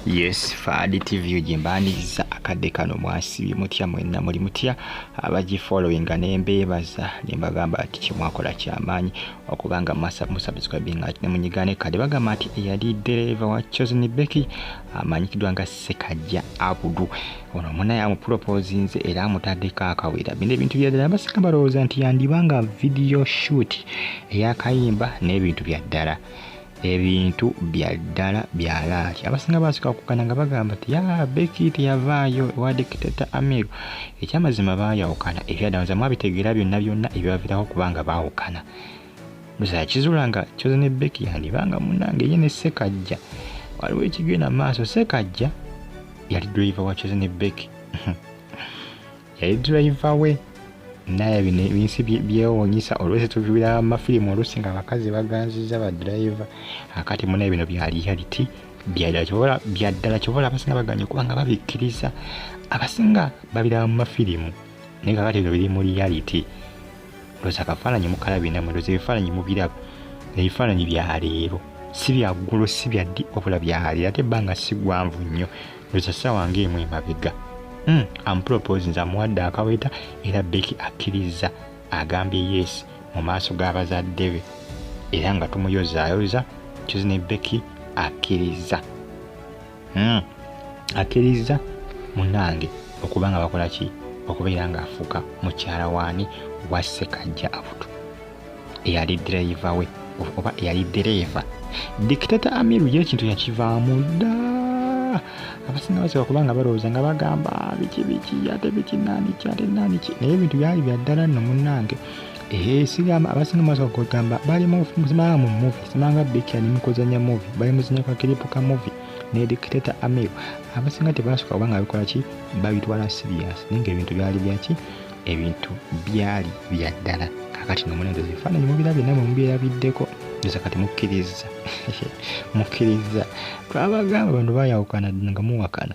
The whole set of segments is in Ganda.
Yes, Fadi TV ujimbaniriza akadde kano mwasibye mutya mwenna muli mutya abaji following nembebaza nembagamba ati kimwakola kyamaanyi okubanga musubscribing ati nemunyigane kale bagamba ati yali driver wa Congz Becky amanyikidwa nga Sekajja Abudu ono muna ya propose nze era mutaddeko akawera binde bintu byaddala basika balowooza nti yandibanga video shoot eyakayimba n'ebintu byaddala ebintu byaddala byalaaki abasinga basika okukana nga bagamba ati ya Becky teyavaayo wa dictator Amir ekyamazima baayawukana ebyaddala mwabitegeera byonna ebyavirako kubanga baawukana musa kizula nga Congz Becky yandibanga munange ye ne Sekajja waliwo ekigenda maaso Sekajja yali driver wa Congz Becky yali driver we naye binsi byewonyisa olwese tubira amafilimu olusinga abakazi baganziza ba driver akati muna bino bya reality byaddala kyobola abasinga baganye kubanga babikkiriza abasinga babira mu mafilimu naye kakati bino biri mu reality loza akafaananyi mukalabina mweroza ebifaananyi mubiraba ebifaananyi bya leero si bya ggulu si bya ddi wabula bya leero ate ebbanga si ggwanvu nnyo loza ssaawa ng'emu emabega ampropose nze amuwadde akaweta era Becky akkiriza agambye yes mu maaso g'abazadde be era nga tumuyozaayoza Congz Becky akkiriza akkiriza munange okubanga bakola ki okubeera nga afuuka mukyala waani wa Sekajja Abudu eyali driver we oba eyali driver dictator Amir ye ekintu yakivaamu dda abasinga basaba kubanga balowooza nga bagamba biki ate biki nani kyate nani ki naye ebintu byali byaddala nno munnange sigamba abasinga basaba kugamba bali mu movie simanga Becky ali mukuzanya movie bali muzanya kwa kilipu ka movie ne dictator Amir abasinga tebasooka kubanga bikola ki babitwala serious naye ebintu byali byaki ebintu byali byaddala kakati nomunendo zifaananyi mubirabye namwe mubirabiddeko nza kati mukkiriza twabagamba bantu bayawukana nga muwakana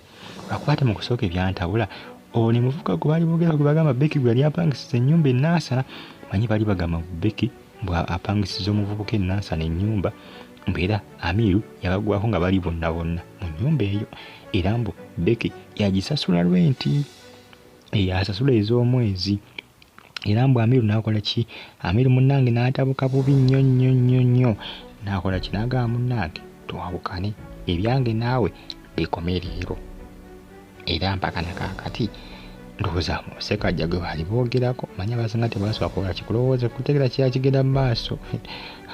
akwate mu kusooka ebyantabula oli muvuka gwe bali boogera gwe bagamba Becky gwe yali apangisiza ennyumba ennansana manyi bali bagamba Becky bwe apangisiza omuvubuka ennansana ennyumba mbeera Amiru yabagwako nga bali bonna mu nnyumba eyo era mbu Becky yagisasula rwenti asasula ez'omwezi era mbu Amiru n'akola ki Amiru munnange n'atabuka bubi nnyo n'akola ki n'agamba munnange twawukane ebyange naawe bikome leero era mpaka nakakati ndowooza Sekajja gwe baali boogerako manyi abasinga tebasobola kukola kikulowooza kutegeera kyakigenda mu maaso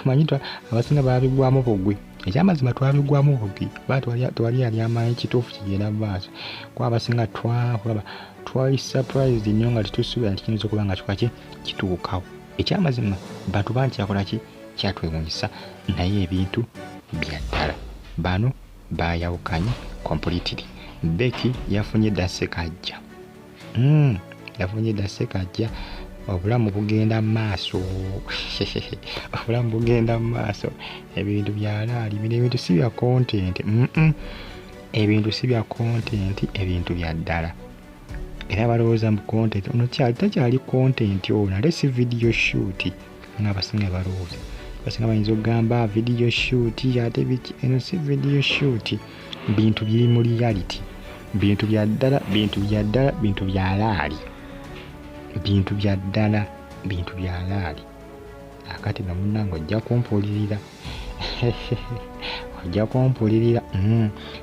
manyi abasinga babigwamu bugwi ekyamazima twabigwamu bugwi tewali yali amanyi kituufu kigenda mu maaso kuba abasinga twali surprised nnyo nga tetusuubira nti kiyinza okuba nga kikwaki kituukawo ekyamazima batuba nti yakola ki kyatwewuunyisa naye ebintu byaddala bano bayawukanye completely Becky yafunye dda Sekajja yafunye dda Sekajja obulamu bugenda mu maaso ebintu byalaali bino ebintu si bya content ebintu si bya content ebintu byaddala era balowooza mu content ono takyali content ono ate si video shoot ng'abasinga balowooza basinga bayinza okugamba video shoot ate biki eno si video shoot bintu biri mu reality bintu byaddala bintu byalaali akati nga munnange ojja kumpulirira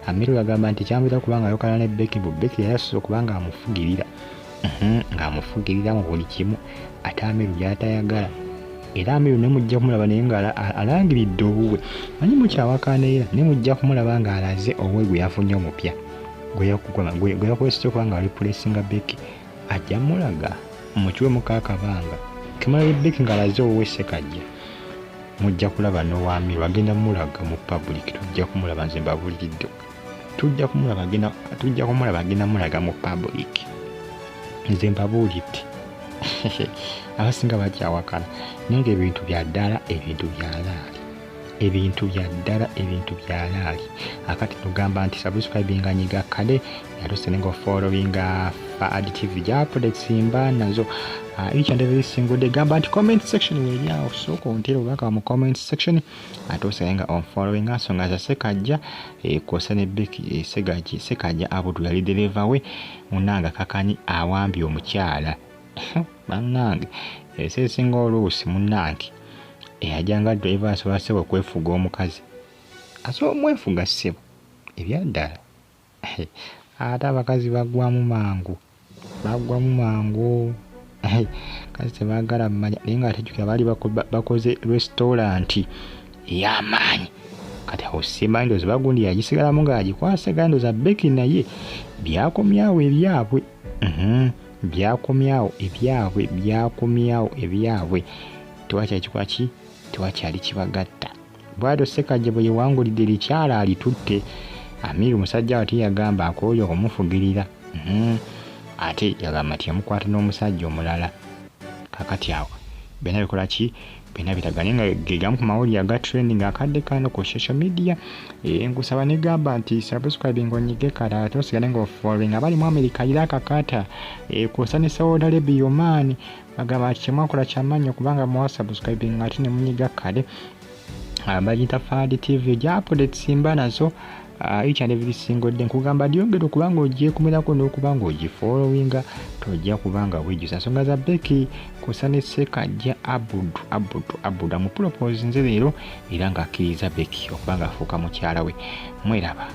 Amiru yagamba nti kyamubira kubanga ayokana ne Becky Becky yasoose okubanga ng'amufugirira mu buli kimu ate Amiru gy'atayagala era Amiru ne mujja kumulaba naye nga alangiridde obuwe manyi mukyawakana era ne mujja kumulaba ng'alaze obuwe gwe yafunye omupya gwe yakozesa okubanga alipulesinga Becky ajja mulaga mukiwe mukakabanga kimala Becky ng'alaze obuwe Sekajja mujja kulaba n'owa Amiru agenda mulaga mu public tujja kumulaba nze mbabuliridde tujja kumulaba agenda mulaga mu public nze mbabuulidde abasinga bakyawakana naye ng'ebintu byaddala ebintu byalaali akati tugamba nti subscribing anyiga kale yatuse nenga following fa TV gya updates simba nazo each and every single day. Gamba nti comment section weri awo sooka ontera obubaka mu comment section ate osalenga on following us nga za Sekajja kosa ne Becky Sekajja Abudu yali dereva we munanga kakanyi awambye omukyala bannange esesinga oluusi munnange ajanga driver asobola sebo kwefuga omukazi aso omwefuga sebo ebyaddala ate abakazi bagwamu mangu kazi tebagala mmanya naye nga atajjukira baali bakoze restaurant ey'amaanyi kati awo simandozi bagundi yagisigalamu nga agikwase gando za Becky naye byakomyawo ebyabwe tewakyali kibagatta bwatyo Sekajja bwe yewangulidde likyala alitutte Amir omusajja ati yagamba akooyo okumufugirira ate yagamba nti yamukwata n'omusajja omulala kakati awo bena bikola ki bena bitaganye nga gegamu ku mawulire aga trending akadde kano ku social media nkusaba negamba nti subscribe ngonyige kala ate osigale nga ofollowing abali mu America Iraq Kata kusane Saudi Arabia Oman bagamba nti kyemwakola kyamaanyi okubanga muwa subscribing ate ne munyiga kale bagiyita Fadi TV gya update simba nazo each and every single day nkugamba lyongera okubanga ogyekumirako n'okubanga ogifollowinga tojja kubanga wejjusa nsonga za Becky kusane Sekajja Abudu amupropose nze leero era ng'akkiriza Becky okubanga afuuka mukyala we mweraba